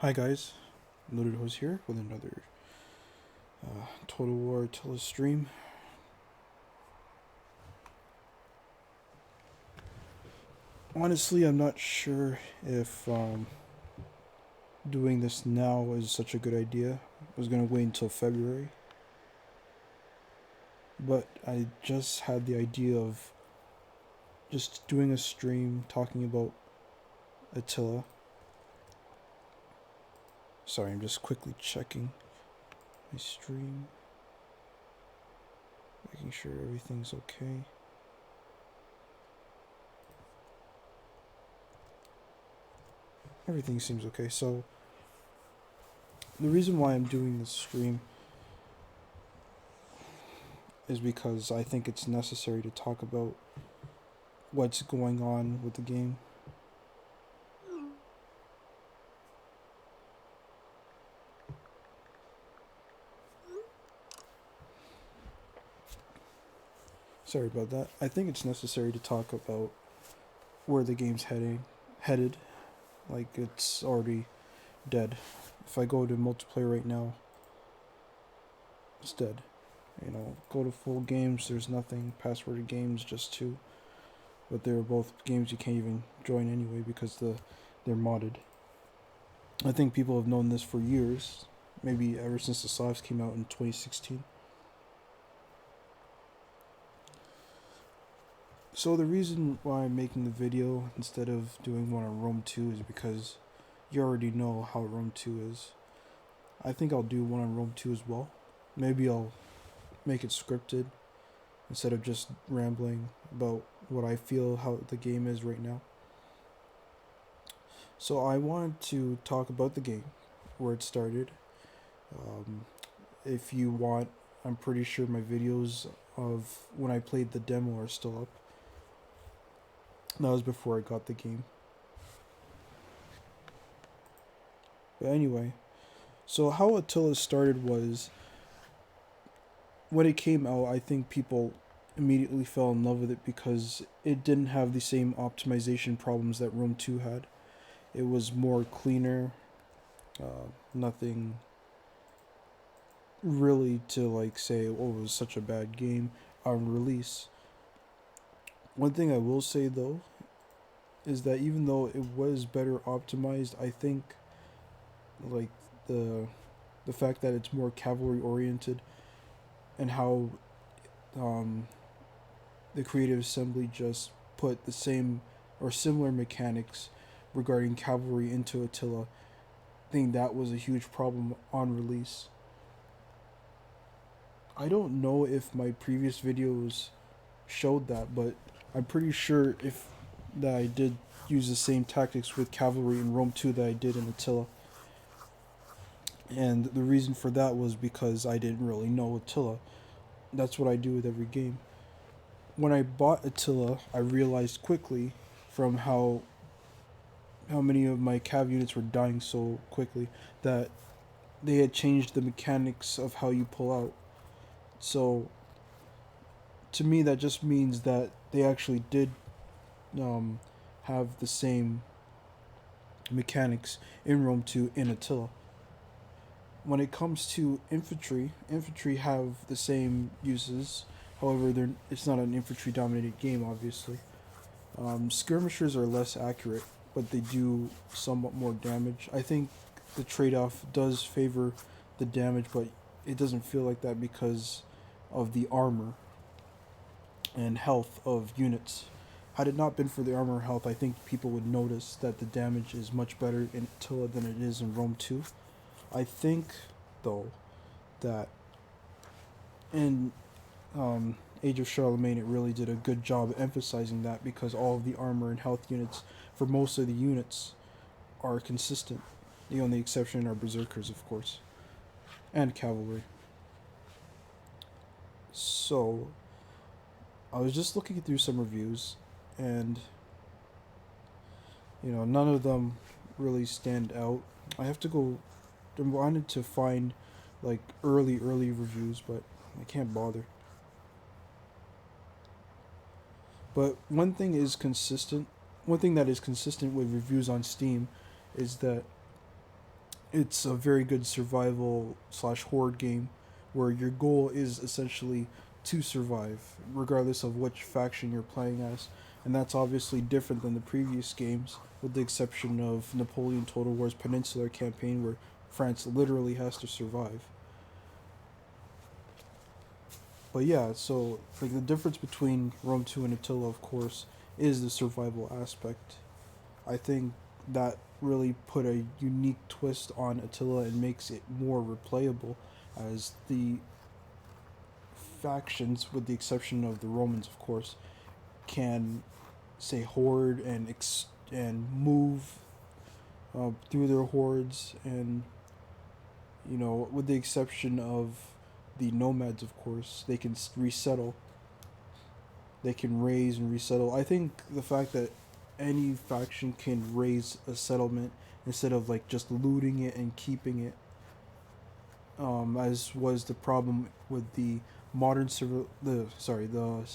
Hi guys, Loaded Hose here with another Total War Attila stream. Honestly, I'm not sure if doing this now is such a good idea. I was gonna wait until February, but I just had the idea of just doing a stream talking about Attila. Sorry, I'm just quickly checking my stream, making sure everything's okay. Everything seems okay. So the reason why I'm doing this stream is because I think it's necessary to talk about what's going on with the game. Sorry about that. I think it's necessary to talk about where the game's headed. Like it's already dead. If I go to multiplayer right now, it's dead. You know, go to full games, there's nothing. Passworded games, just two. But they're both games you can't even join anyway because they're modded. I think people have known this for years, maybe ever since the Slavs came out in 2016. So the reason why I'm making the video instead of doing one on Rome 2 is because you already know how Rome 2 is. I think I'll do one on Rome 2 as well. Maybe I'll make it scripted instead of just rambling about what I feel how the game is right now. So I wanted to talk about the game, where it started. Um, if you want, I'm pretty sure my videos of when I played the demo are still up. That was before I got the game. But anyway, so how Attila started was when it came out, I think people immediately fell in love with it because it didn't have the same optimization problems that Rome 2 had. It was more cleaner, nothing really to like say, oh, it was such a bad game on release. One thing I will say though is that even though it was better optimized, I think like the the fact that it's more cavalry oriented and how um, the creative assembly just put the same or similar mechanics regarding cavalry into Attila. I think that was a huge problem on release. I don't know if my previous videos showed that, but I'm pretty sure if that I did use the same tactics with cavalry in Rome 2 that I did in Attila. And the reason for that was because I didn't really know Attila. That's what I do with every game. When I bought Attila, I realized quickly from how many of my cav units were dying so quickly that they had changed the mechanics of how you pull out. So to me, that just means that they actually did um, have the same mechanics in Rome 2 in Attila. When it comes to infantry, infantry have the same uses. However, it's not an infantry dominated game, obviously. Skirmishers are less accurate, but they do somewhat more damage. I think the trade off does favor the damage, but it doesn't feel like that because of the armor and health of units. Had it not been for the armor health, I think people would notice that the damage is much better in Attila than it is in Rome 2. I think, though, that in Age of Charlemagne, it really did a good job emphasizing that because all of the armor and health units for most of the units are consistent. The only exception are berserkers, of course, and cavalry. So, I was just looking through some reviews, and none of them really stand out. I have to go. I wanted to find like early reviews, but I can't bother. But one thing is consistent. One thing that is consistent with reviews on Steam is that it's a very good survival slash horde game where your goal is essentially to survive, regardless of which faction you're playing as. And that's obviously different than the previous games, with the exception of Napoleon Total War's Peninsular campaign, where France literally has to survive. But yeah, so like the difference between Rome 2 and Attila, of course, is the survival aspect. I think that really put a unique twist on Attila and makes it more replayable, as the factions, with the exception of the Romans, of course, can say horde and move through their hordes, and with the exception of the nomads, of course, they can resettle. They can raise and resettle. I think the fact that any faction can raise a settlement instead of like just looting it and keeping it, as was the problem with the the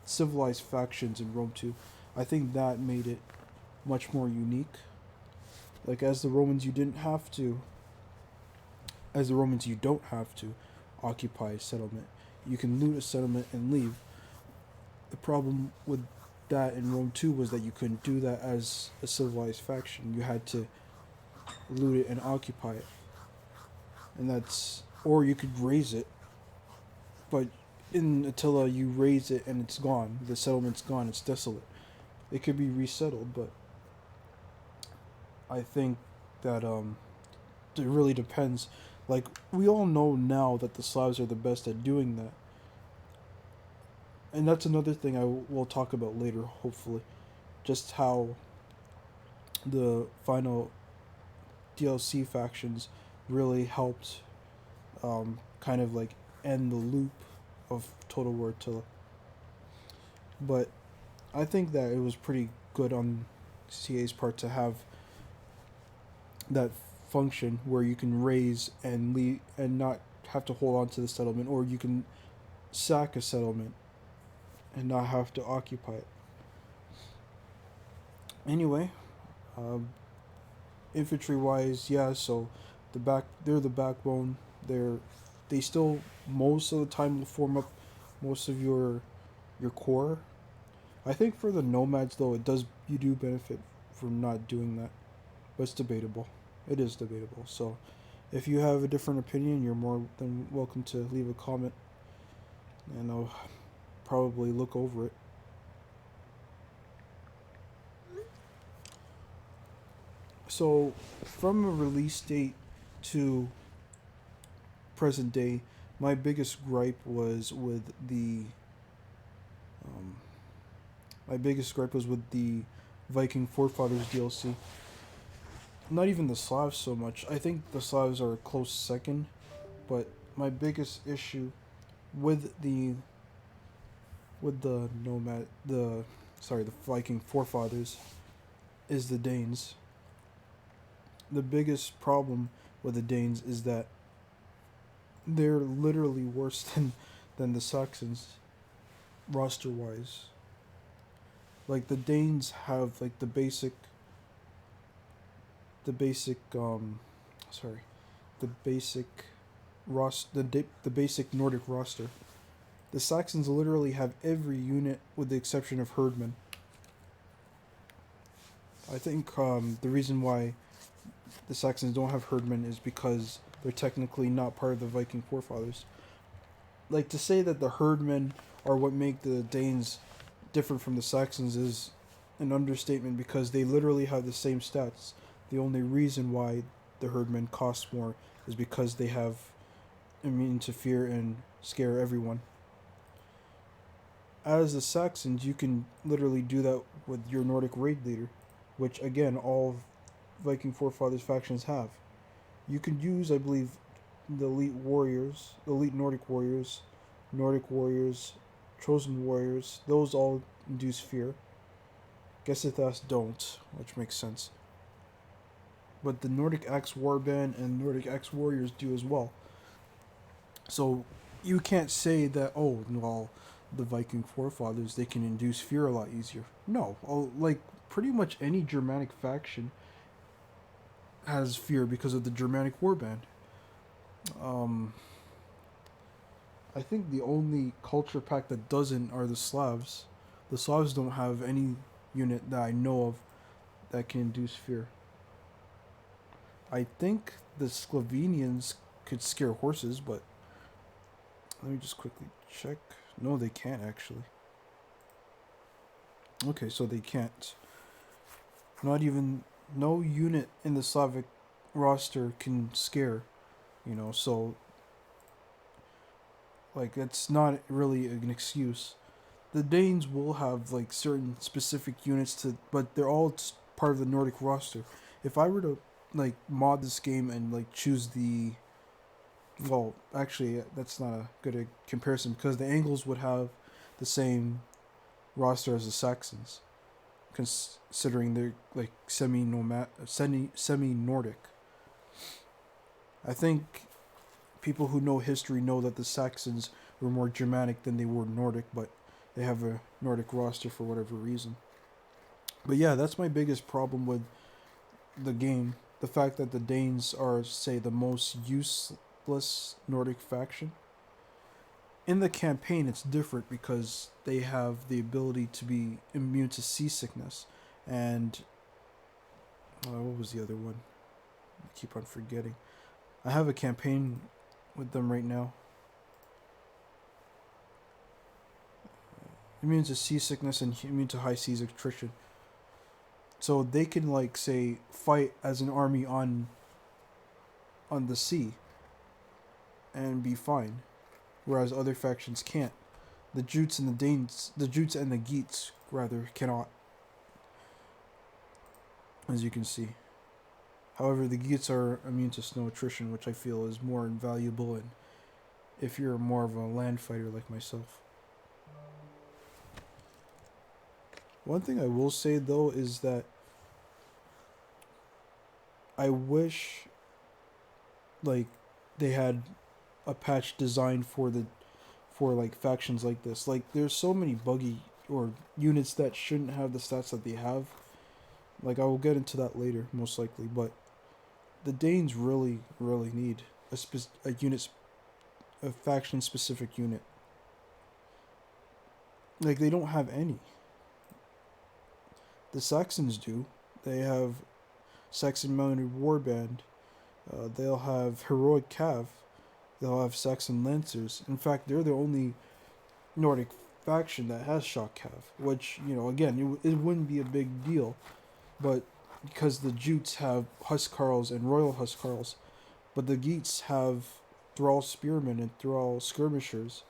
civilized factions in Rome 2. I think that made it much more unique. Like as the Romans, you didn't have to. As the Romans, you don't have to occupy a settlement. You can loot a settlement and leave. The problem with that in Rome 2 was that you couldn't do that as a civilized faction. You had to loot it and occupy it. And that's. Or you could raise it, but in Attila, you raise it and it's gone. The settlement's gone, it's desolate. It could be resettled, but I think that it really depends. Like, we all know now that the Slavs are the best at doing that. And that's another thing I will talk about later, hopefully. Just how the final DLC factions really helped kind of like end the loop of Total War Attila. But I think that it was pretty good on CA's part to have that function where you can raise and leave and not have to hold on to the settlement, or you can sack a settlement and not have to occupy it. Anyway, um, infantry wise, yeah. So they're the backbone. They still most of the time will form up most of your core. I think for the nomads though, it does you do benefit from not doing that, but it's debatable. It is debatable. So if you have a different opinion, you're more than welcome to leave a comment, and I'll probably look over it. So, from a release date to present day, my biggest gripe was with the um, my biggest gripe was with the Viking Forefathers DLC. Not even the Slavs so much. I think the Slavs are a close second, but my biggest issue with the nomad the Viking Forefathers is the Danes. The biggest problem with the Danes is that they're literally worse than the Saxons roster wise. Like the Danes have like the basic sorry the basic the basic Nordic roster. The Saxons literally have every unit with the exception of Herdmen. I think the reason why the Saxons don't have Herdmen is because they're technically not part of the Viking Forefathers. Like to say that the Herdmen are what make the Danes different from the Saxons is an understatement, because they literally have the same stats. The only reason why the Herdmen cost more is because they have immune to fear and scare everyone. As the Saxons, you can literally do that with your Nordic raid leader, which again all Viking Forefathers factions have. You can use, I believe, the elite Nordic warriors, chosen warriors. Those all induce fear. Gesithas don't, which makes sense. But the Nordic Axe Warband and Nordic Axe Warriors do as well. So you can't say that, oh, well, the Viking Forefathers, they can induce fear a lot easier. No, like pretty much any Germanic faction has fear because of the Germanic warband. Um, I think the only culture pack that doesn't are the Slavs. The Slavs don't have any unit that I know of that can induce fear. I think the Slovenians could scare horses, but let me just quickly check. No, they can't actually. Okay, so they can't. Not even no unit in the Slavic roster can scare, so like it's not really an excuse. The Danes will have like certain specific units to, but they're all part of the Nordic roster. If I were to like mod this game and like choose the, well, actually that's not a good comparison because the Angles would have the same roster as the Saxons, considering they're like semi Nordic. I think people who know history know that the Saxons were more Germanic than they were Nordic, but they have a Nordic roster for whatever reason. But yeah, that's my biggest problem with the game. The fact that the Danes are, say, the most useless Nordic faction. In the campaign, it's different because they have the ability to be immune to seasickness. And what was the other one? I keep on forgetting. I have a campaign with them right now. Immune to seasickness and immune to high seas attrition. So they can like say fight as an army on the sea and be fine, whereas other factions can't. The Jutes and the Danes, the Jutes and the Geats rather cannot, as you can see. However, the Geats are immune to snow attrition, which I feel is more invaluable and if you're more of a land fighter like myself. One thing I will say though is that I wish like they had a patch designed for like factions like this. Like there's so many buggy or units that shouldn't have the stats that they have. Like I will get into that later most likely, but the Danes really need a unit, a faction specific unit. Like they don't have any. The Saxons do. They have Saxon Mounted Warband. They'll have Heroic Cav. They'll have Saxon Lancers. In fact, they're the only Nordic faction that has Shock Cav, which, again, it wouldn't be a big deal, but because the Jutes have Huscarls and Royal Huscarls, but the Geats have Thrall Spearmen and Thrall Skirmishers.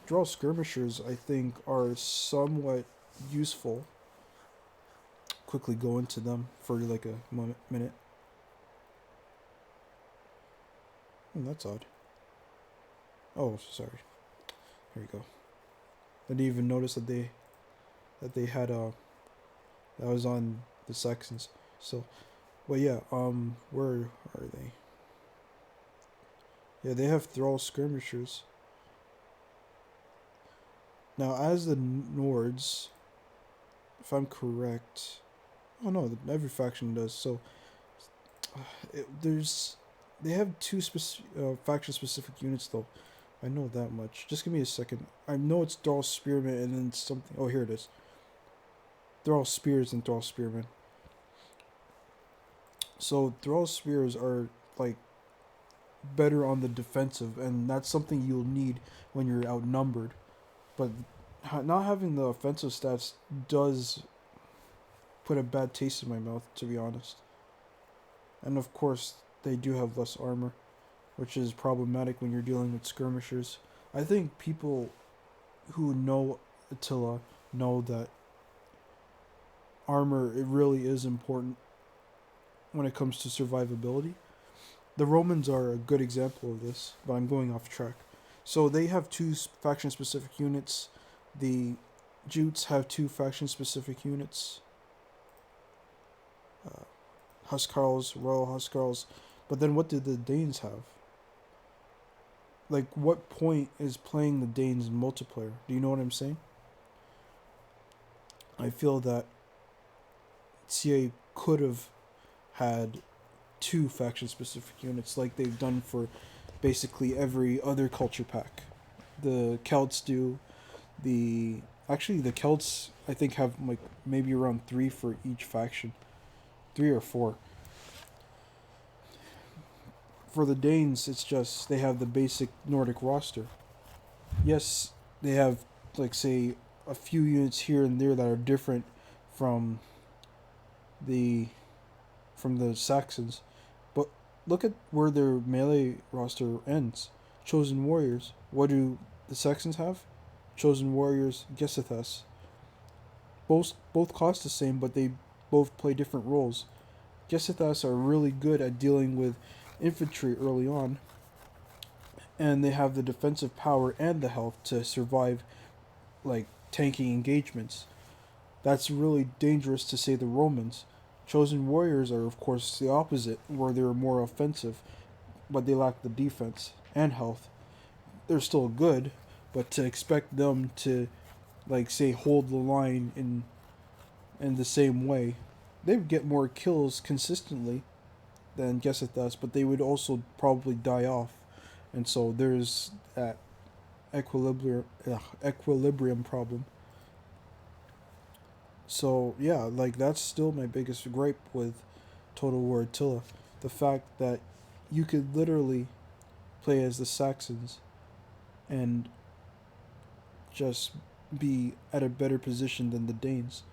Thrall Skirmishers, I think, are somewhat useful. Quickly go into them for like a minute. That's odd. Oh, sorry. Here we go. I didn't even notice that they had that was on the Saxons. So, but yeah, where are they? Yeah, they have Thrall Skirmishers. Now, as the Nords, if I'm correct, oh no, every faction does. So, they have two faction specific units though. I know that much. Just give me a second. I know it's Thrall Spearman and then something. Oh, here it is. Thrall Spears and Thrall Spearmen. So Thrall Spears are like better on the defensive, and that's something you'll need when you're outnumbered. But not having the offensive stats does put a bad taste in my mouth, to be honest. And of course, they do have less armor, which is problematic when you're dealing with skirmishers. I think people who know Attila know that armor, it really is important when it comes to survivability. The Romans are a good example of this, but I'm going off track. So they have two faction specific units. The Jutes have two faction specific units. Huscarls, Royal Huscarls. But then what did the Danes have? Like, what point is playing the Danes in multiplayer? Do you know what I'm saying? I feel that CA could have had two faction specific units like they've done for basically every other culture pack. The Celts do. The Celts I think have like maybe around three for each faction, 3 or 4. For the Danes, it's just they have the basic Nordic roster. Yes, they have like say a few units here and there that are different from the the Saxons, but look at where their melee roster ends. Chosen Warriors. What do the Saxons have? Chosen Warriors, Gesithas. Both cost the same, but they both play different roles. Gesithas are really good at dealing with infantry early on, and they have the defensive power and the health to survive like tanking engagements. That's really dangerous to say the Romans. Chosen Warriors are of course the opposite, where they're more offensive, but they lack the defense and health. They're still good, but to expect them to like say hold the line in the same way, they would get more kills consistently than Gesethas, but they would also probably die off, and so there's that equilibrium problem. So yeah, like that's still my biggest gripe with Total War Attila, the fact that you could literally play as the Saxons and just be at a better position than the Danes.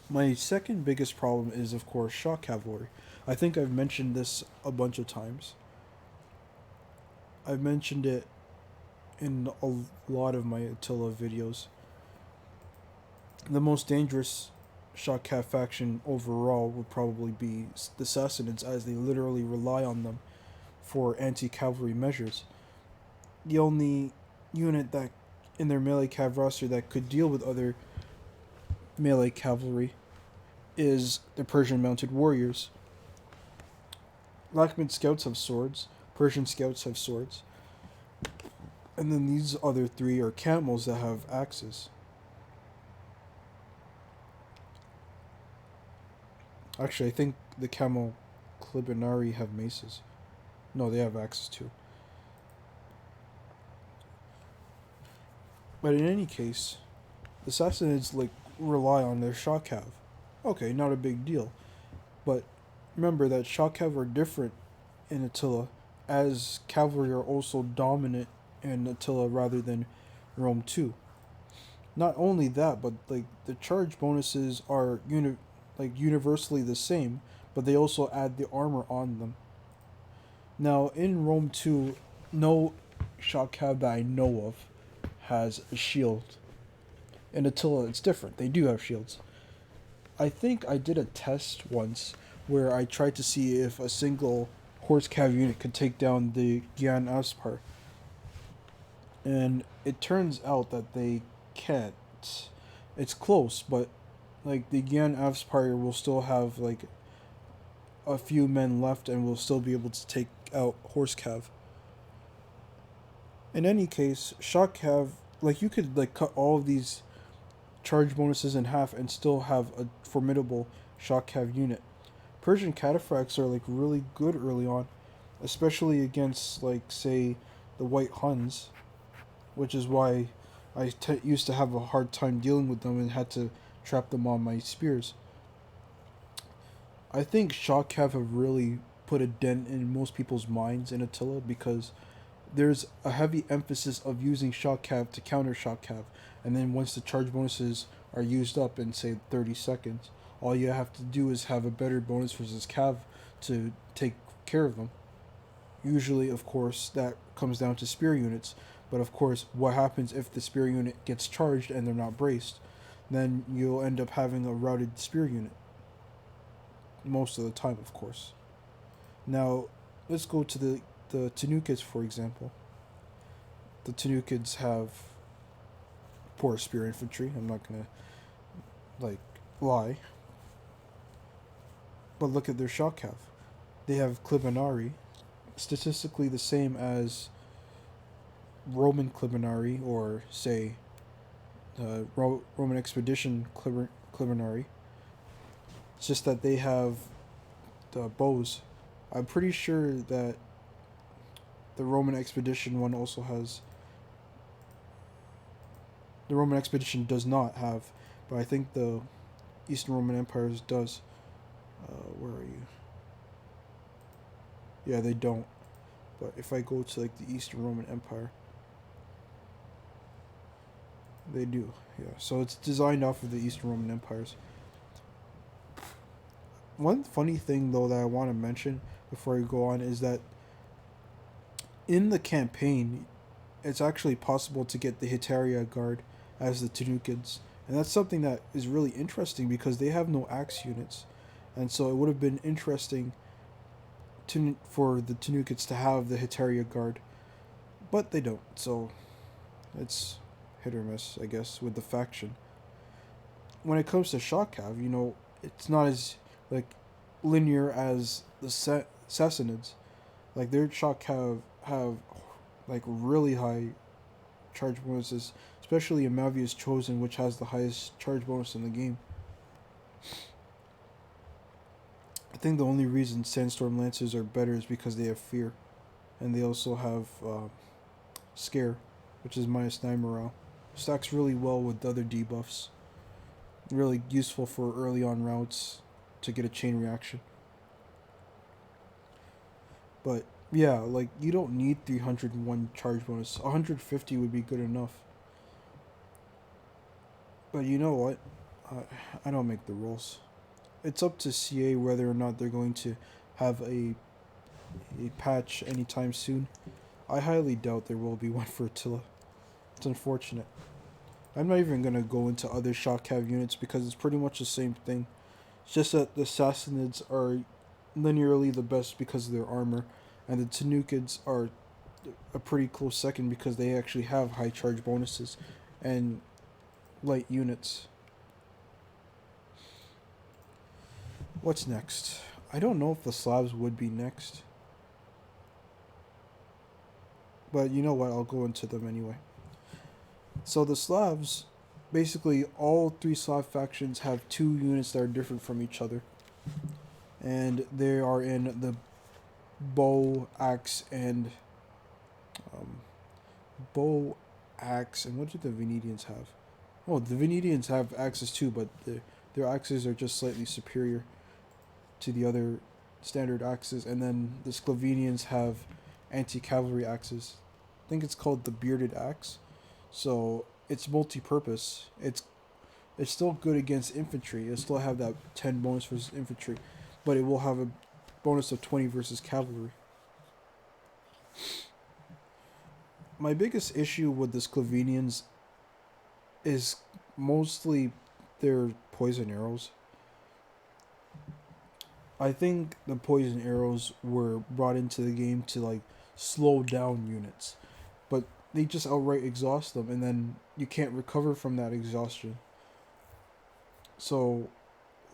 My second biggest problem is, of course, shock cavalry. I think I've mentioned this a bunch of times. I've mentioned it in a lot of my Attila videos. The most dangerous shock cav faction overall would probably be the Sassanids, as they literally rely on them for anti-cavalry measures. The only unit that in their melee cav roster that could deal with other melee cavalry is the Persian mounted warriors. Lakhmid scouts have swords, Persian scouts have swords, and then these other three are camels that have axes. Actually, I think the camel Klibinari have maces. No, they have axes too. But in any case, the Sassanids like rely on their shock cav. Okay, not a big deal. But remember that shock cav are different in Attila, as cavalry are also dominant in Attila rather than Rome 2. Not only that, but like the charge bonuses are universally the same, but they also add the armor on them. Now in Rome 2, no shock cav that I know of has a shield. In Attila, it's different. They do have shields. I think I did a test once where I tried to see if a single horse cav unit could take down the Gian Aspar. And it turns out that they can't. It's close, but like the Gian Aspar will still have like a few men left and will still be able to take out horse cav. In any case, shock cav, like you could like cut all of these charge bonuses in half and still have a formidable shock cav unit. Persian cataphracts are like really good early on, especially against like say the White Huns, which is why I used to have a hard time dealing with them and had to trap them on my spears. I think shock cav have really put a dent in most people's minds in Attila because there's a heavy emphasis of using shock cav to counter shock cav, and then once the charge bonuses are used up in say 30 seconds, all you have to do is have a better bonus versus cav to take care of them. Usually, of course, that comes down to spear units, but of course, what happens if the spear unit gets charged and they're not braced? Then you'll end up having a routed spear unit. Most of the time, of course. Now, let's go to the Tanukids, for example. The Tanukids have poor spear infantry. I'm not gonna lie. But look at their shock cav. They have Klibinari, statistically the same as Roman Klibinari, or say Roman expedition Klibinari. It's just that they have bows. I'm pretty sure that the Roman expedition one also has. The Roman expedition does not have, but I think the Eastern Roman Empires does. Where are you? Yeah, they don't. But if I go to like the Eastern Roman Empire, they do. Yeah, so it's designed off of the Eastern Roman Empires. One funny thing though that I want to mention before I go on is that in the campaign, it's actually possible to get the Hetaria Guard as the Tanukids, and that's something that is really interesting because they have no axe units, and so it would have been interesting for the Tanukids to have the Hetaria Guard, but they don't. So it's hit or miss, I guess, with the faction. When it comes to Shakav, it's not as like linear as the Sassanids. Like their Shakav have like really high charge bonuses, especially Amavia's Chosen, which has the highest charge bonus in the game. I think the only reason Sandstorm Lancers are better is because they have Fear, and they also have Scare, which is -9 morale. Stacks really well with the other debuffs. Really useful for early on routes to get a chain reaction. But yeah, like you don't need 301 charge bonus. 150 would be good enough. But you know what? I don't make the rules. It's up to CA whether or not they're going to have a patch anytime soon. I highly doubt there will be one for Attila. It's unfortunate. I'm not even going to go into other shock cav units because it's pretty much the same thing. It's just that the Sassanids are linearly the best because of their armor, and the Tanukids are a pretty close second because they actually have high charge bonuses and light units. What's next? I don't know if the Slavs would be next. But you know what? I'll go into them anyway. So the Slavs, basically all three Slav factions have two units that are different from each other. And they are in the bow, axe, and what do the Venetians have? Oh, the Venetians have axes too, but their axes are just slightly superior to the other standard axes. And then the Slovenians have anti-cavalry axes. I think it's called the bearded axe. So it's multi-purpose. It's still good against infantry. It'll still have that 10 bonus versus infantry, but it will have a bonus of 20 versus cavalry. My biggest issue with the Slovenians is mostly their poison arrows. I think the poison arrows were brought into the game to like slow down units, but they just outright exhaust them, and then you can't recover from that exhaustion. So,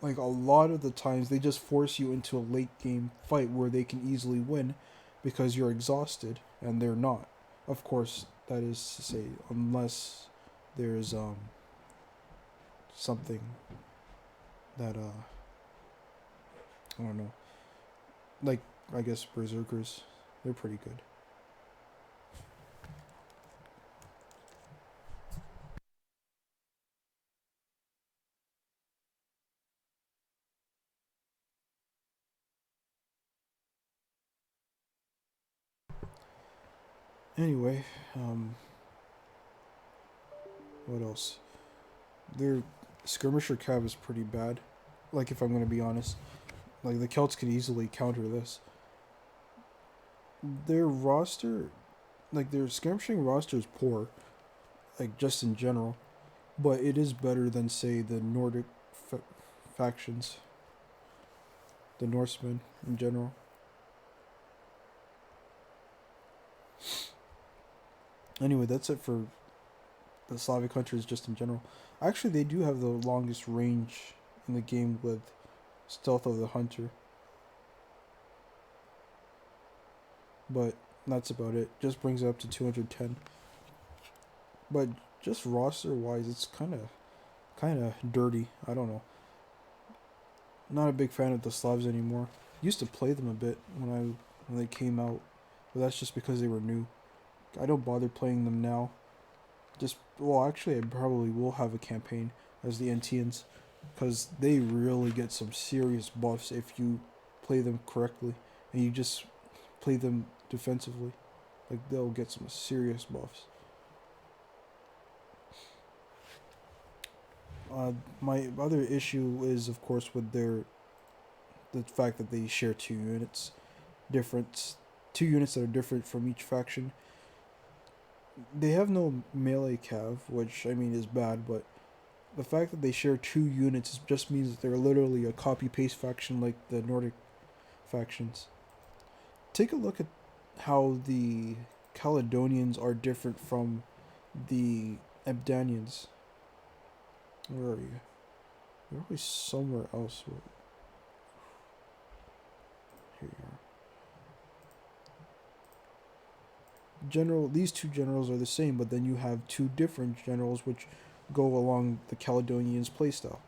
like a lot of the times, they just force you into a late game fight where they can easily win because you're exhausted and they're not. Of course, that is to say, unless there's something that I don't know, like I guess berserkers, they're pretty good. Anyway, what else? Their skirmisher cav is pretty bad. Like if I'm gonna be honest, like the Celts could easily counter this. Their roster, like their skirmishing roster is poor, like just in general, but it is better than say the Nordic factions, the Norsemen in general. Anyway, that's it for the Slavic countries just in general. Actually, they do have the longest range in the game with Stealth of the Hunter, but that's about it. Just brings it up to 210. But just roster wise, it's kind of dirty. I don't know. Not a big fan of the Slavs anymore. Used to play them a bit when they came out, but that's just because they were new. I don't bother playing them now. Just well, actually, I probably will have a campaign as the Antians, because they really get some serious buffs if you play them correctly, and you just play them defensively. Like they'll get some serious buffs. My other issue is, of course, with the fact that they share different two units that are different from each faction. They have no melee cav, which I mean is bad, but the fact that they share two units just means that they're literally a copy paste faction like the Nordic factions. Take a look at how the Caledonians are different from the Ebdanians. Where are you? You're always somewhere else. Here you are. These two generals are the same, but then you have two different generals which go along the Caledonians' playstyle,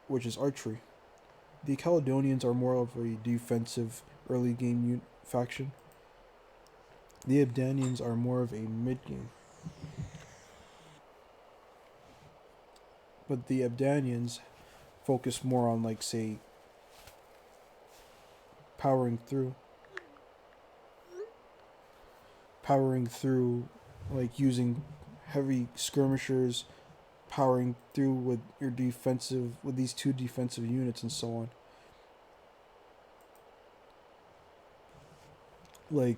which is archery. The Caledonians are more of a defensive early game faction. The Abdanians are more of a mid game. But the Abdanians focus more on, like, say, powering through. Powering through, like, using heavy skirmishers, powering through with these two defensive units and so on. Like,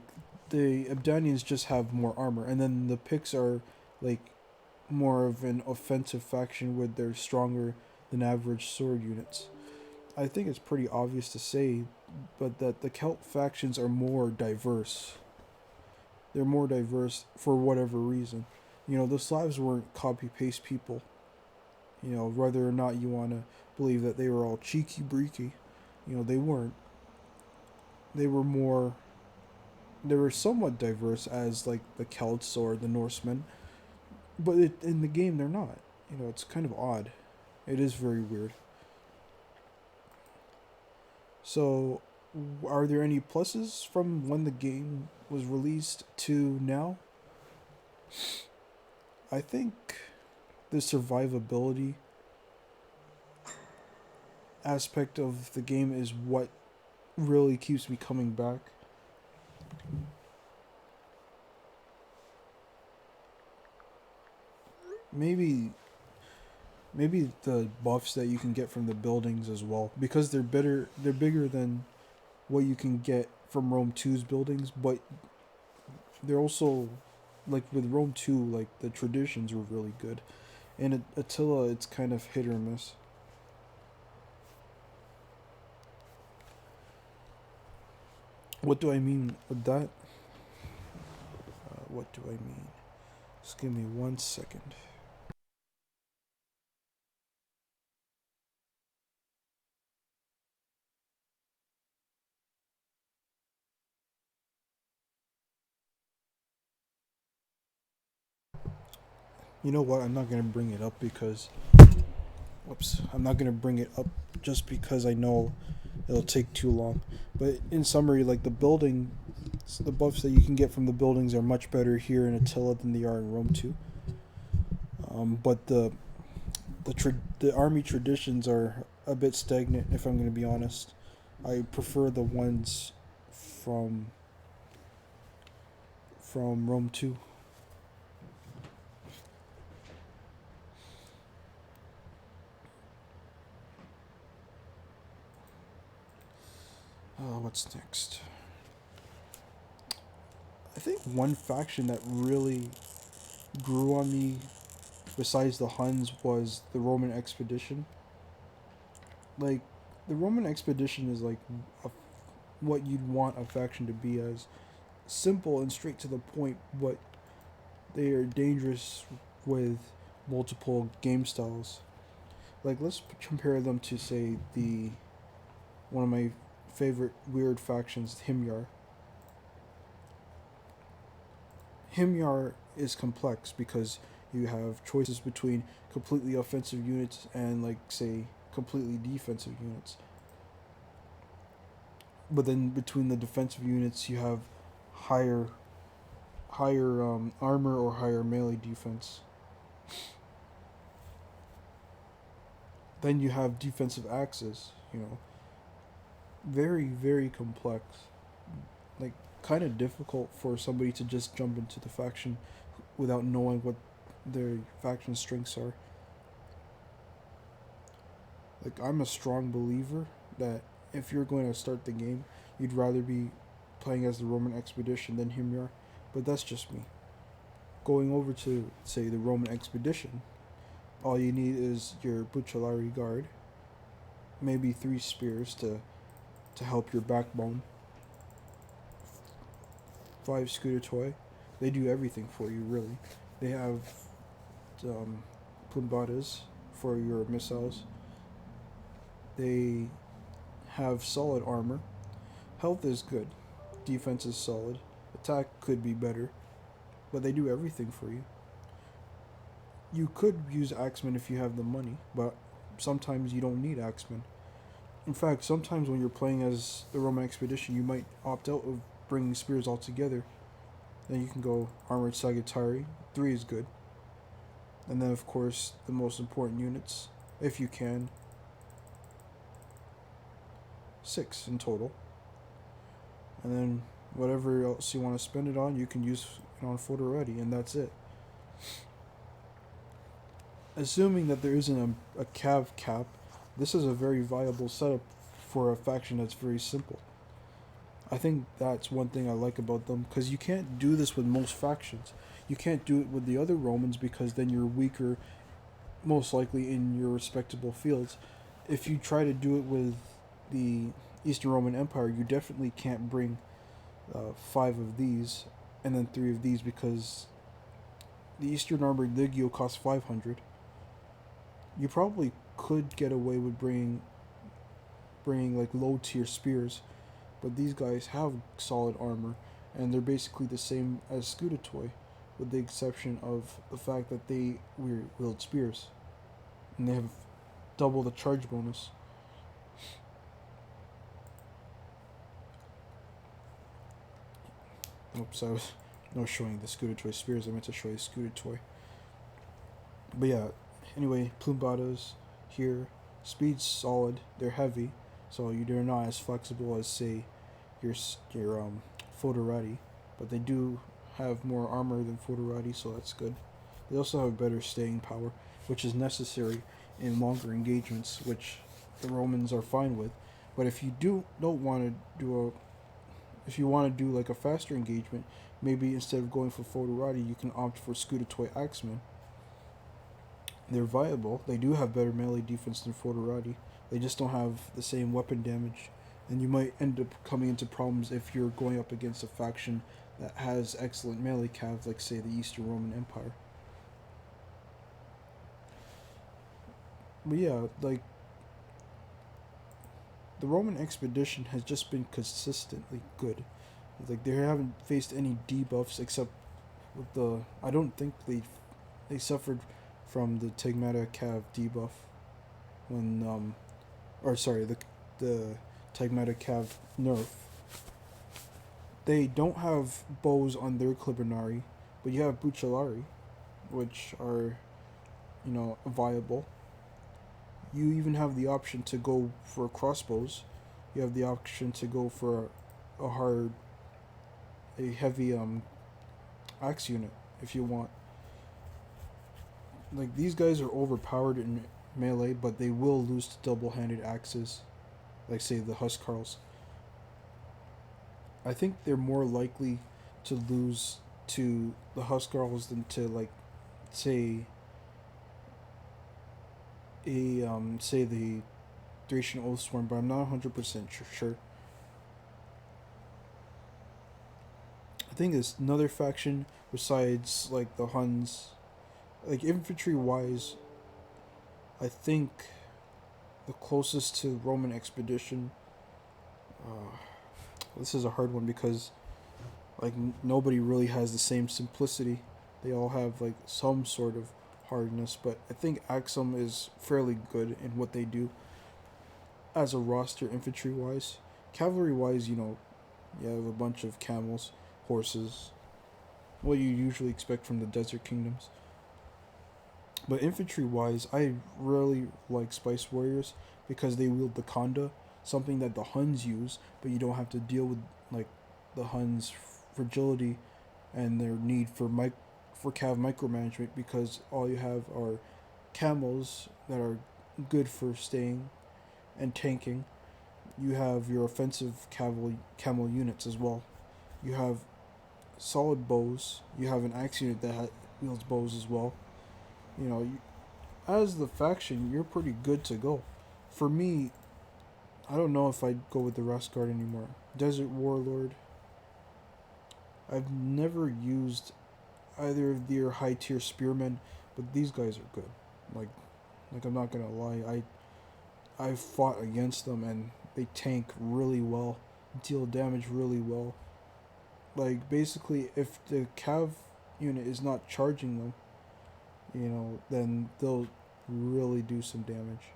the Abdanians just have more armor, and then the Picts are, like, more of an offensive faction with their stronger than average sword units. I think it's pretty obvious to say, but that the Celt factions are more diverse. They're more diverse for whatever reason. You know, the Slavs weren't copy paste people. You know, whether or not you want to believe that they were all cheeky breeky, you know, they weren't. They were more. They were somewhat diverse as, like, the Celts or the Norsemen, but in the game they're not. You know, it's kind of odd. It is very weird. So, are there any pluses from when the game was released to now? I think the survivability aspect of the game is what really keeps me coming back. Maybe the buffs that you can get from the buildings as well, because they're bigger than what you can get from Rome 2's buildings, but they're also, like, with Rome 2, like, the traditions were really good. And Attila, it's kind of hit or miss. What do I mean with that? What do I mean? Just give me 1 second. You know what? I'm not gonna bring it up because, whoops, I'm not gonna bring it up just because I know it'll take too long. But in summary, like, the buffs that you can get from the buildings are much better here in Attila than they are in Rome 2. But the army traditions are a bit stagnant, if I'm going to be honest. I prefer the ones from Rome 2. What's next? I think one faction that really grew on me besides the Huns was the Roman expedition. Like, the Roman expedition is like a, what you'd want a faction to be, as simple and straight to the point, but they are dangerous with multiple game styles. Like, let's compare them to, say, the one of my favorite weird factions, Himyar. Himyar is complex because you have choices between completely offensive units and, like, say, completely defensive units. But then between the defensive units, you have higher armor or higher melee defense. Then you have defensive axes. Very very complex. Like kind of difficult for somebody to just jump into the faction without knowing what their faction strengths are. Like I'm a strong believer that if you're going to start the game, you'd rather be playing as the Roman expedition than Himyar, but that's just me. Going over to say the Roman expedition, all you need is your Bucellari guard, maybe 3 spears to help your backbone, 5 Scudetoi. They do everything for you, really. They have Plumbadas for your missiles. They have solid armor. Health is good. Defense is solid. Attack could be better. But they do everything for you. You could use Axemen if you have the money, but sometimes you don't need Axemen. In fact, sometimes when you're playing as the Roman Expedition, you might opt out of bringing spears altogether. Then you can go Armored Sagittari. 3 is good. And then, of course, the most important units, if you can. 6 in total. And then whatever else you want to spend it on, you can use it on Foderati, and that's it. Assuming that there isn't a cav cap, this is a very viable setup for a faction that's very simple. I think that's one thing I like about them, because you can't do this with most factions. You can't do it with the other Romans because then you're weaker, most likely in your respectable fields. If you try to do it with the Eastern Roman Empire, you definitely can't bring 5 of these and then 3 of these, because the Eastern Armored Legio costs 500. You probably could get away with bringing like low tier spears, but these guys have solid armor and they're basically the same as Scudetoi, with the exception of the fact that they wield spears and they have double the charge bonus. Oops, I was not showing the Scudetoi spears. I meant to show you Scudetoi. But yeah, anyway, Plumbadas here. Speed's solid. They're heavy, so they're not as flexible as, say, your Foderati. But they do have more armor than Foderati, so that's good. They also have better staying power, which is necessary in longer engagements, which the Romans are fine with. But if you don't want to do if you want to do like a faster engagement, maybe instead of going for Foderati, you can opt for Scudetoi Axemen. They're viable. They do have better melee defense than Foderati. They just don't have the same weapon damage, and you might end up coming into problems if you're going up against a faction that has excellent melee calves, like say the Eastern Roman Empire. But yeah, like the Roman expedition has just been consistently good. Like they haven't faced any debuffs except with I don't think they suffered from the Tegmata Cav debuff when the Tegmata Cav nerf. They don't have bows on their Clibernari, but you have Bucellari, which are viable. You even have the option to go for crossbows. You have the option to go for a heavy axe unit if you want. Like these guys are overpowered in melee, but they will lose to double-handed axes, like say the Huskarls. I think they're more likely to lose to the Huskarls than to like say say the Thracian Oathsworn, but I'm not 100% sure. I think there's another faction besides like the Huns, like infantry wise. I think the closest to Roman expedition. This is a hard one because like nobody really has the same simplicity. They all have like some sort of hardness, but I think Axum is fairly good in what they do as a roster infantry wise. Cavalry wise, you have a bunch of camels, horses, what you usually expect from the desert kingdoms. But infantry wise, I really like Spice Warriors because they wield the Khanda, something that the Huns use, but you don't have to deal with like the Huns' fragility and their need for cav micromanagement because all you have are camels that are good for staying and tanking. You have your offensive camel units as well. You have solid bows. You have an axe unit that wields bows as well. You know, as the faction, you're pretty good to go. For me, I don't know if I'd go with the Rust Guard anymore. Desert Warlord. I've never used either of their high tier spearmen, but these guys are good. Like, I'm not gonna lie, I fought against them and they tank really well, deal damage really well. Like basically, if the cav unit is not charging them, then they'll really do some damage.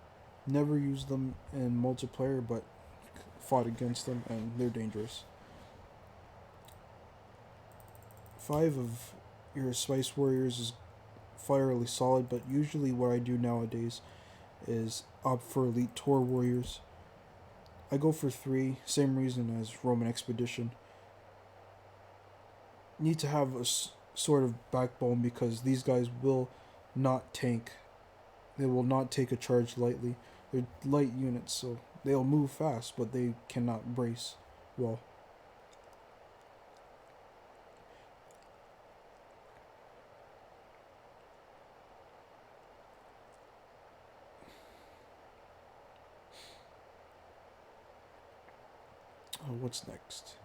Never used them in multiplayer, but fought against them and they're dangerous. 5 of your Spice Warriors is fairly solid, but usually what I do nowadays is opt for Elite Tour Warriors. I go for 3, same reason as Roman Expedition. Need to have a sort of backbone because these guys will not tank. They will not take a charge lightly. They're light units, so they'll move fast, but they cannot brace well. What's next?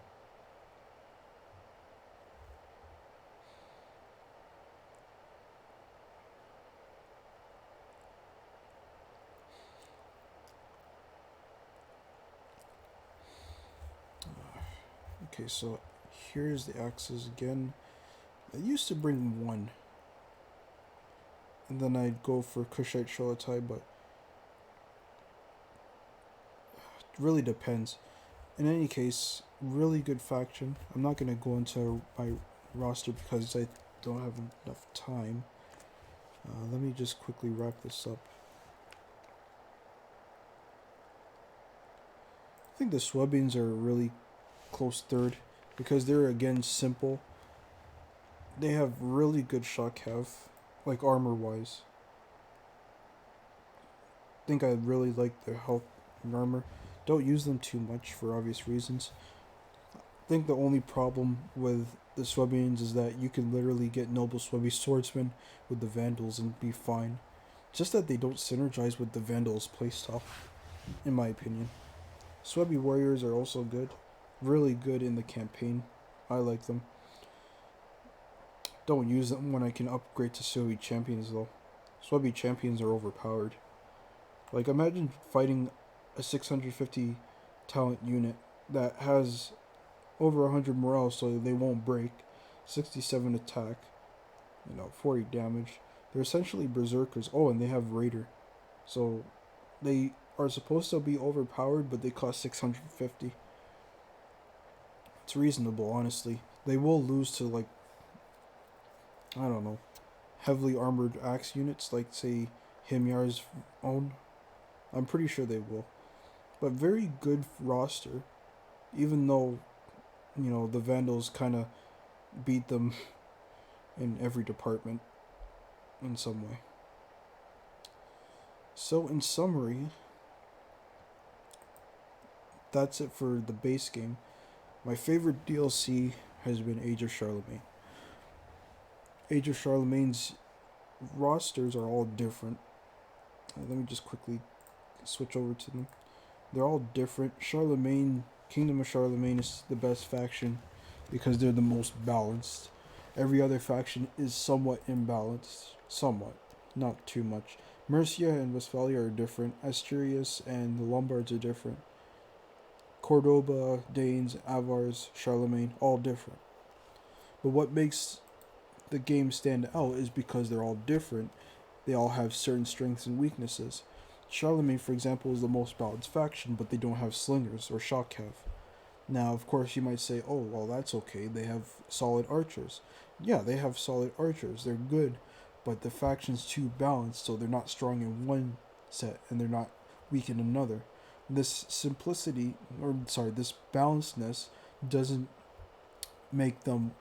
Okay, so here's the axes again. I used to bring 1, and then I'd go for Kushite Shalatai, but it really depends. In any case, really good faction. I'm not gonna go into my roster because I don't have enough time. Let me just quickly wrap this up. I think the Swabians are a really close third because they're again simple. They have really good shock cav, like armor wise. I think I really like their health and armor. Don't use them too much for obvious reasons. I think the only problem with the Swabians is that you can literally get noble Swabi swordsmen with the Vandals and be fine. Just that they don't synergize with the Vandals playstyle, in my opinion. Swabi warriors are also good. Really good in the campaign. I like them. Don't use them when I can upgrade to Swabi champions though. Swabi champions are overpowered. Like imagine fighting a 650 talent unit that has over 100 morale so they won't break, 67 attack, 40 damage. They're essentially berserkers. Oh, and they have raider. So they are supposed to be overpowered, but they cost 650. It's reasonable, honestly. They will lose to like I don't know, heavily armored axe units like say Himyar's own. I'm pretty sure they will. But very good roster, even though the Vandals kind of beat them in every department in some way. So in summary, that's it for the base game. My favorite DLC has been Age of Charlemagne. Age of Charlemagne's rosters are all different. Let me just quickly switch over to them. They're all different. Kingdom of Charlemagne is the best faction because they're the most balanced. Every other faction is somewhat imbalanced. Somewhat. Not too much. Mercia and Westphalia are different. Asturias and the Lombards are different. Cordoba, Danes, Avars, Charlemagne, all different. But what makes the game stand out is because they're all different. They all have certain strengths and weaknesses. Charlemagne, for example, is the most balanced faction, but they don't have slingers or shock cav. Now, of course, you might say, oh, well, that's okay. They have solid archers. Yeah, they have solid archers. They're good, but the faction's too balanced, so they're not strong in one set and they're not weak in another. This simplicity, or sorry, this balancedness doesn't make them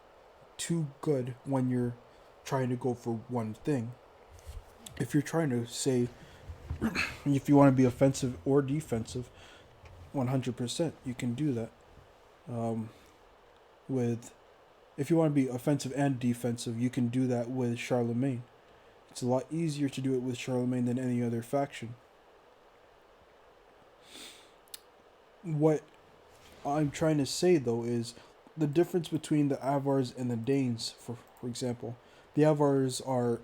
too good when you're trying to go for one thing. If you're trying to say, if you want to be offensive or defensive, 100%, you can do that. Um, with If you want to be offensive and defensive, you can do that with Charlemagne. It's a lot easier to do it with Charlemagne than any other faction. What I'm trying to say though is the difference between the Avars and the Danes, for example. The Avars are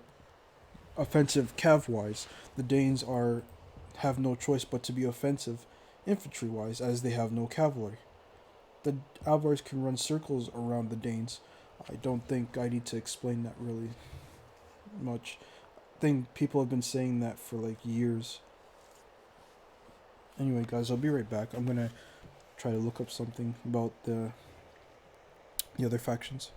offensive cav wise. The Danes are have no choice but to be offensive infantry wise, as they have no cavalry. The Avars can run circles around the Danes. I don't think I need to explain that really much. I think people have been saying that for like years. Anyway, guys, I'll be right back. I'm gonna try to look up something about the other factions.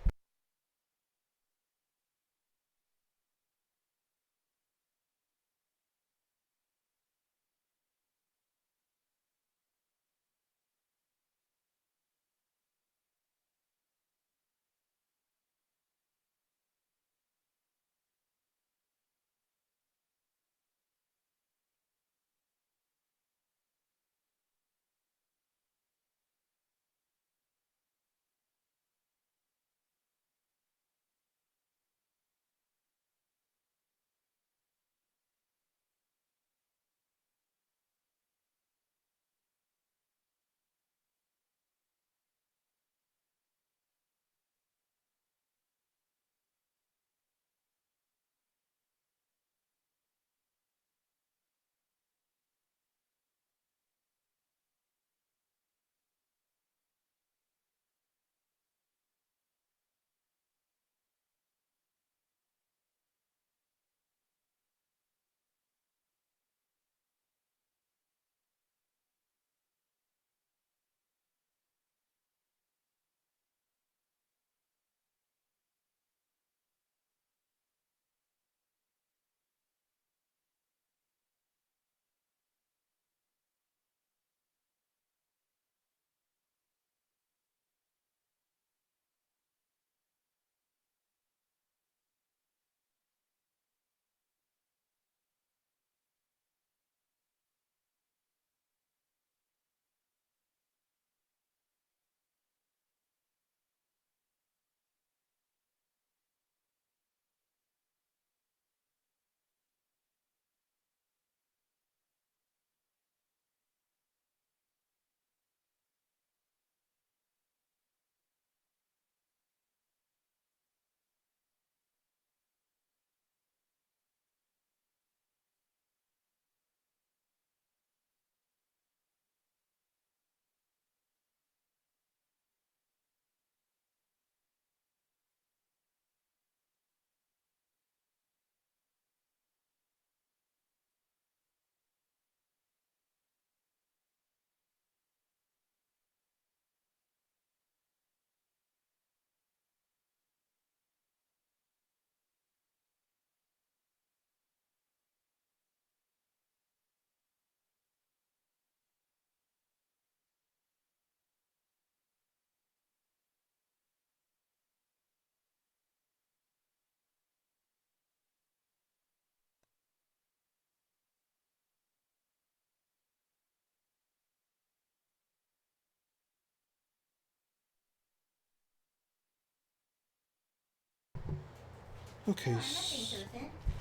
Okay,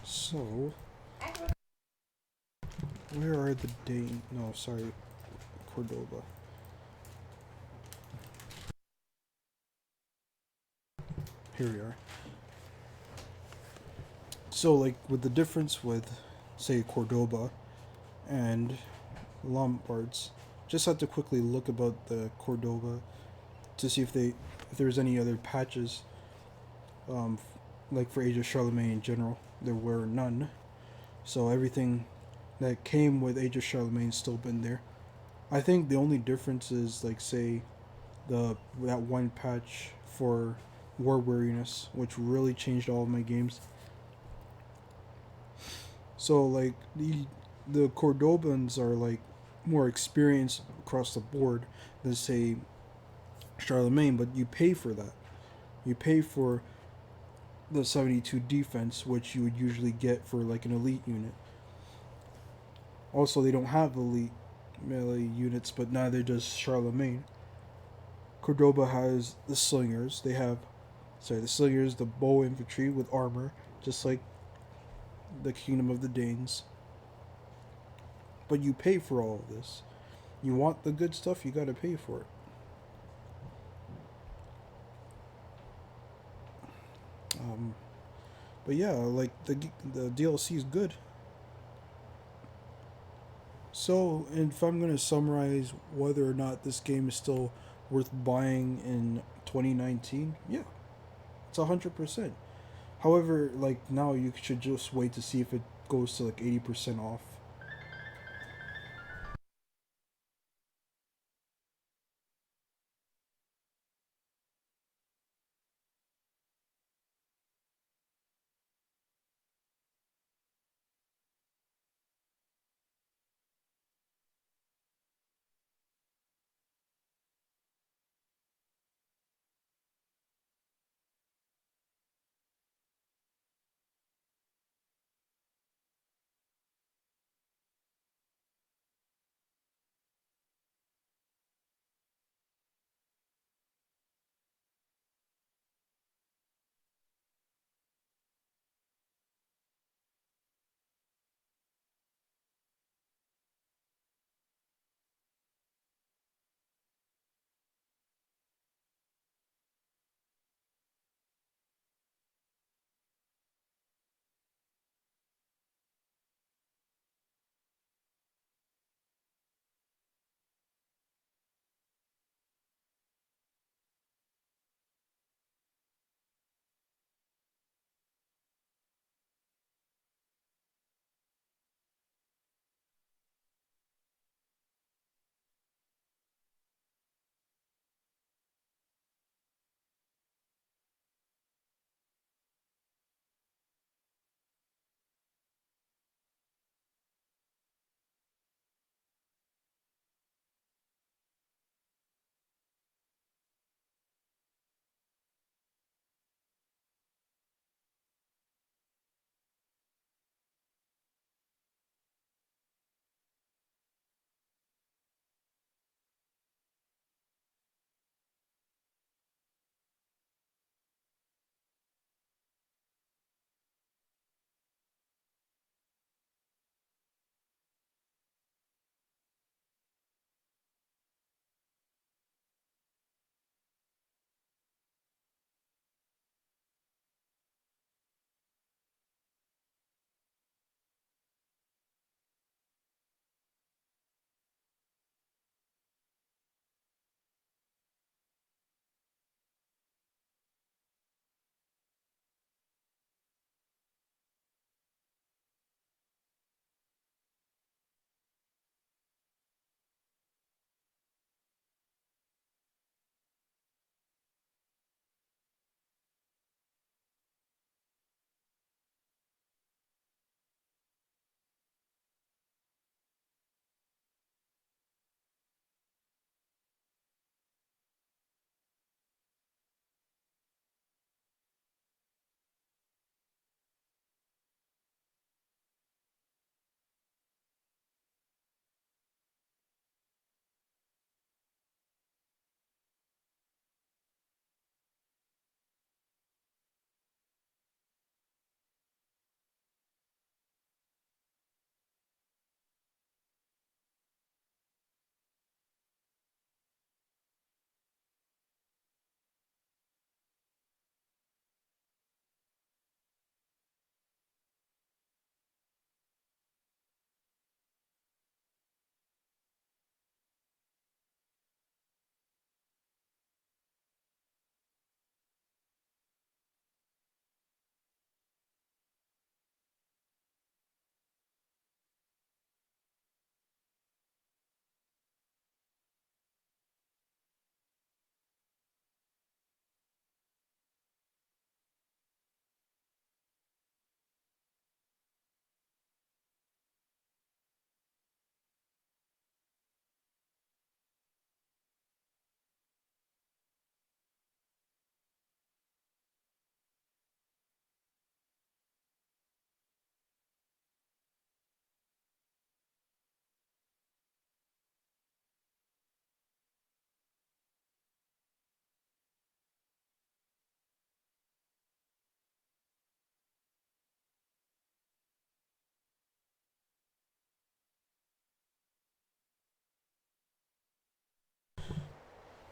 so where are the Danes? No, sorry, Cordoba. Here we are. So, like, with the difference with, say, Cordoba and Lombards, just had to quickly look about the Cordoba to see if there's any other patches, like for Age of Charlemagne in general. There were none. So everything that came with Age of Charlemagne still been there. I think the only difference is like say the that one patch for War Weariness, which really changed all of my games. So like the Cordobans are like more experienced across the board than say Charlemagne, but you pay for that. You pay for the 72 defense, which you would usually get for like an elite unit. Also, they don't have elite melee units, but neither does Charlemagne. Cordoba has the slingers. The slingers, the bow infantry with armor, just like the Kingdom of the Danes. But you pay for all of this. You want the good stuff, you gotta pay for it. Um, but yeah, like the DLC is good. So, if I'm gonna summarize whether or not this game is still worth buying in 2019, yeah, it's 100%. However, like now you should just wait to see if it goes to like 80% off.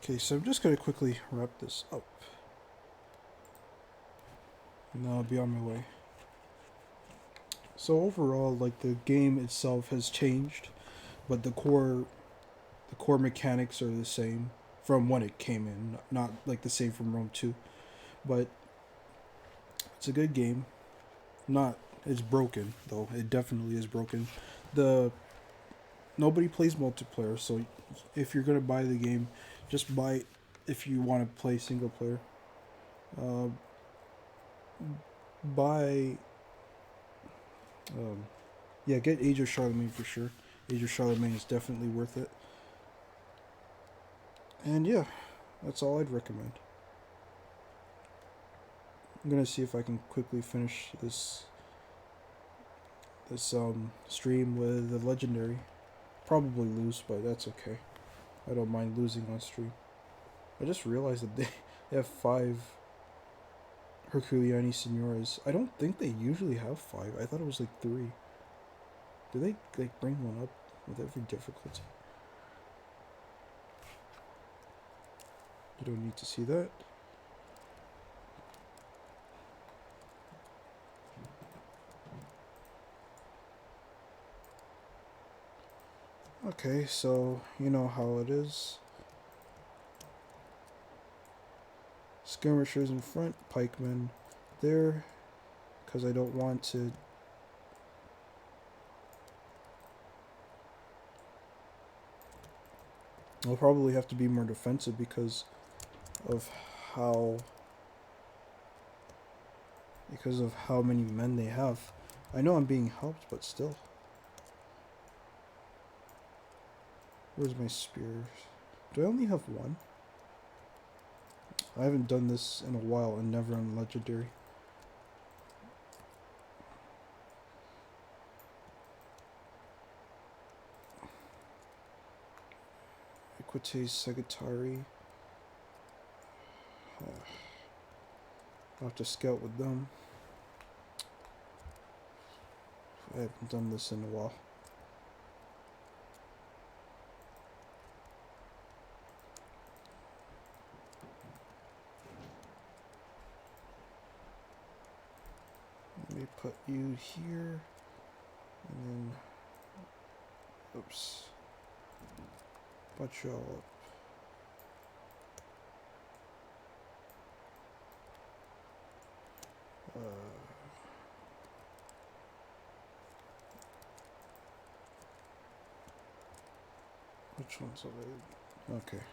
Okay, so I'm just gonna quickly wrap this up, and then I'll be on my way. So overall, like the game itself has changed, but the core mechanics are the same from when it came in. Not like the same from Rome 2, but it's a good game. Not it's broken though. It definitely is broken. The nobody plays multiplayer, so if you're gonna buy the game, just buy it if you want to play single player. Uh, buy yeah, get Age of Charlemagne for sure. Age of Charlemagne is definitely worth it. And yeah, that's all I'd recommend. I'm gonna see if I can quickly finish this stream with the legendary. Probably lose, but that's okay. I don't mind losing on stream. I just realized that they have 5 Herculeani Signoras. I don't think they usually have 5. I thought it was like 3. Do they like bring one up with every difficulty? You don't need to see that. Okay, so you know how it is. Skirmishers in front, pikemen there, because I don't want to. I'll probably have to be more defensive because of how many men they have. I know I'm being helped, but still. Where's my spears? Do I only have one? I haven't done this in a while and never on legendary. Equites Segatari. I'll have to scout with them. I haven't done this in a while. Let me put you here, and then, oops, bunch y'all up. Which ones are they? Okay.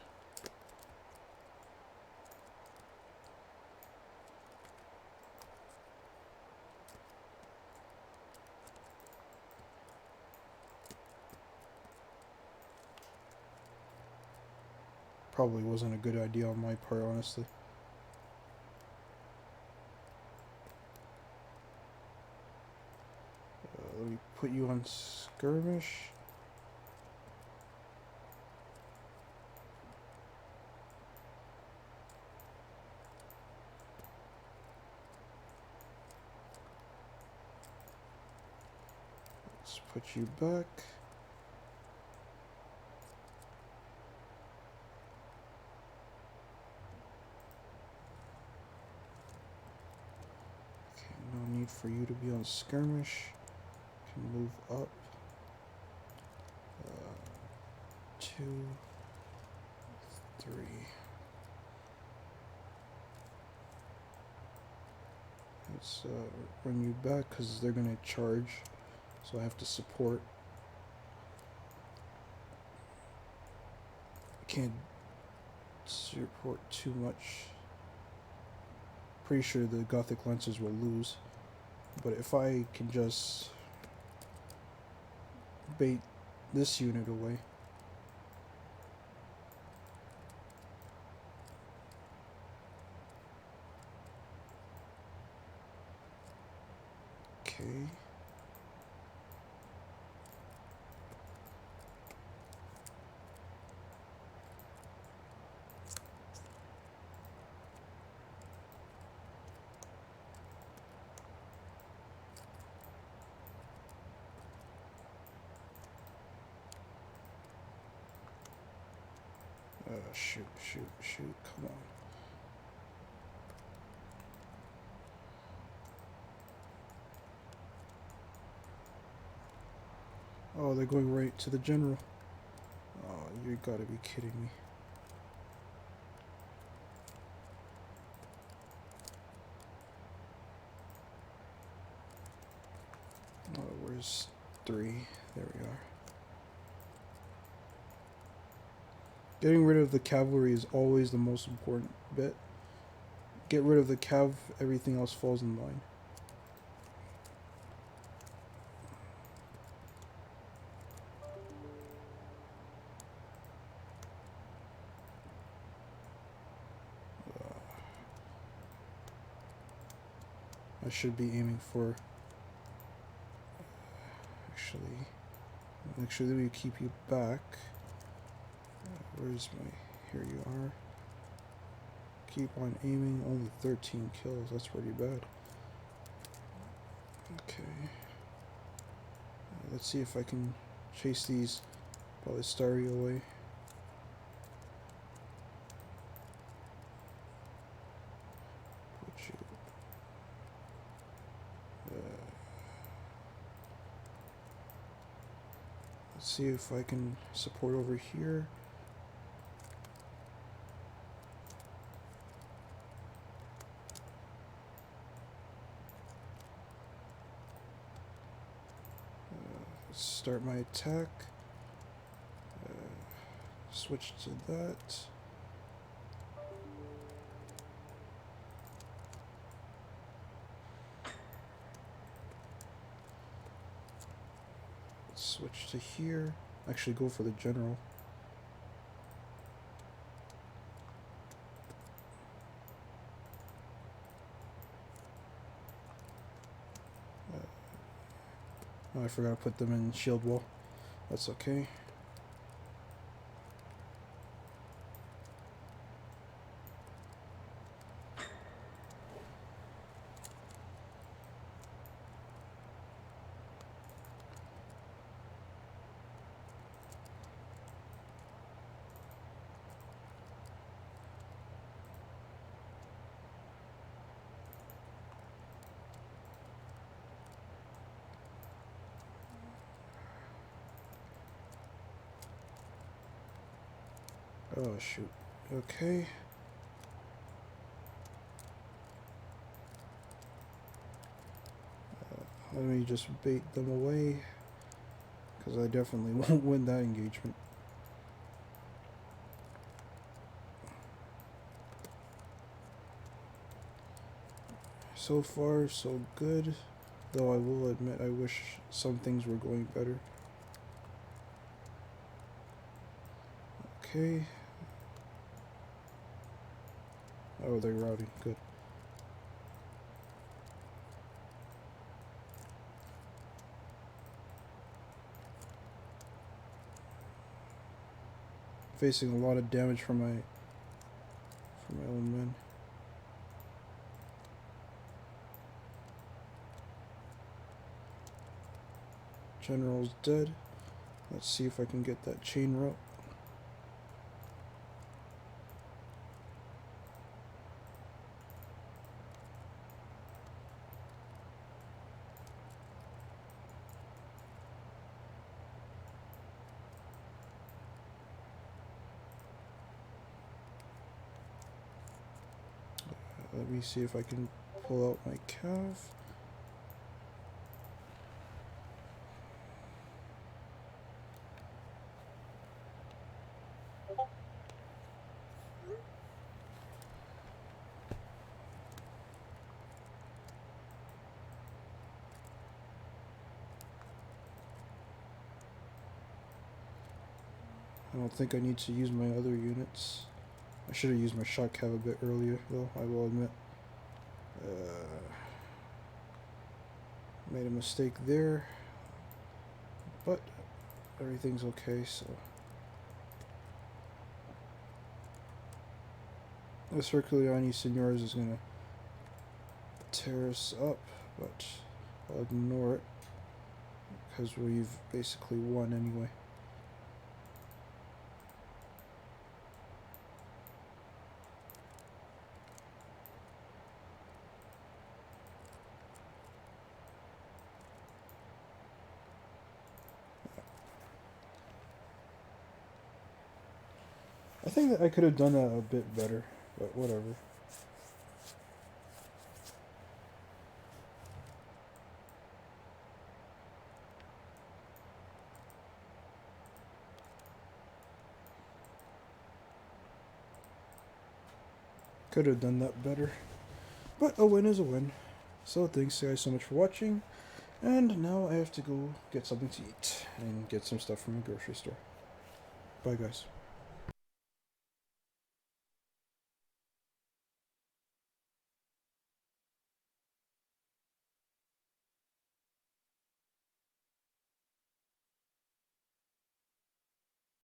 Probably wasn't a good idea on my part, honestly. Let me put you on skirmish. Let's put you back. Okay, no need for you to be on skirmish. Can move up. 2, 3. Let's run you back because they're gonna charge, so I have to support. I can't support too much. Pretty sure the Gothic Lancers will lose, but if I can just bait this unit away. Okay. Shoot, shoot, shoot, come on. Oh, they're going right to the general. Oh, you gotta be kidding me. Oh, where's 3? There we are. Getting rid of the cavalry is always the most important bit. Get rid of the cav, everything else falls in line. I should be aiming for... Actually, let me keep you back. Where's my... Here you are. Keep on aiming. Only 13 kills. That's pretty bad. Okay. Let's see if I can chase these Ballistari away. Put you... let's see if I can support over here. Start my attack. Switch to that. Switch to here. Actually, go for the general. Oh, I forgot to put them in shield wall. That's okay. Oh shoot. Okay. Let me just bait them away, because I definitely won't win that engagement. So far, so good. Though I will admit I wish some things were going better. Okay. Oh, they're routing. Good. Facing a lot of damage from my own men. General's dead. Let's see if I can get that chain route. Let me see if I can pull out my cav. I don't think I need to use my other units. I should have used my shock cav a bit earlier, though, I will admit. Made a mistake there, but everything's okay, so. This Herculeani Senores is gonna tear us up, but I'll ignore it, because we've basically won anyway. I think that I could have done that a bit better, but whatever. Could have done that better. But a win is a win. So thanks guys so much for watching. And now I have to go get something to eat and get some stuff from the grocery store. Bye guys.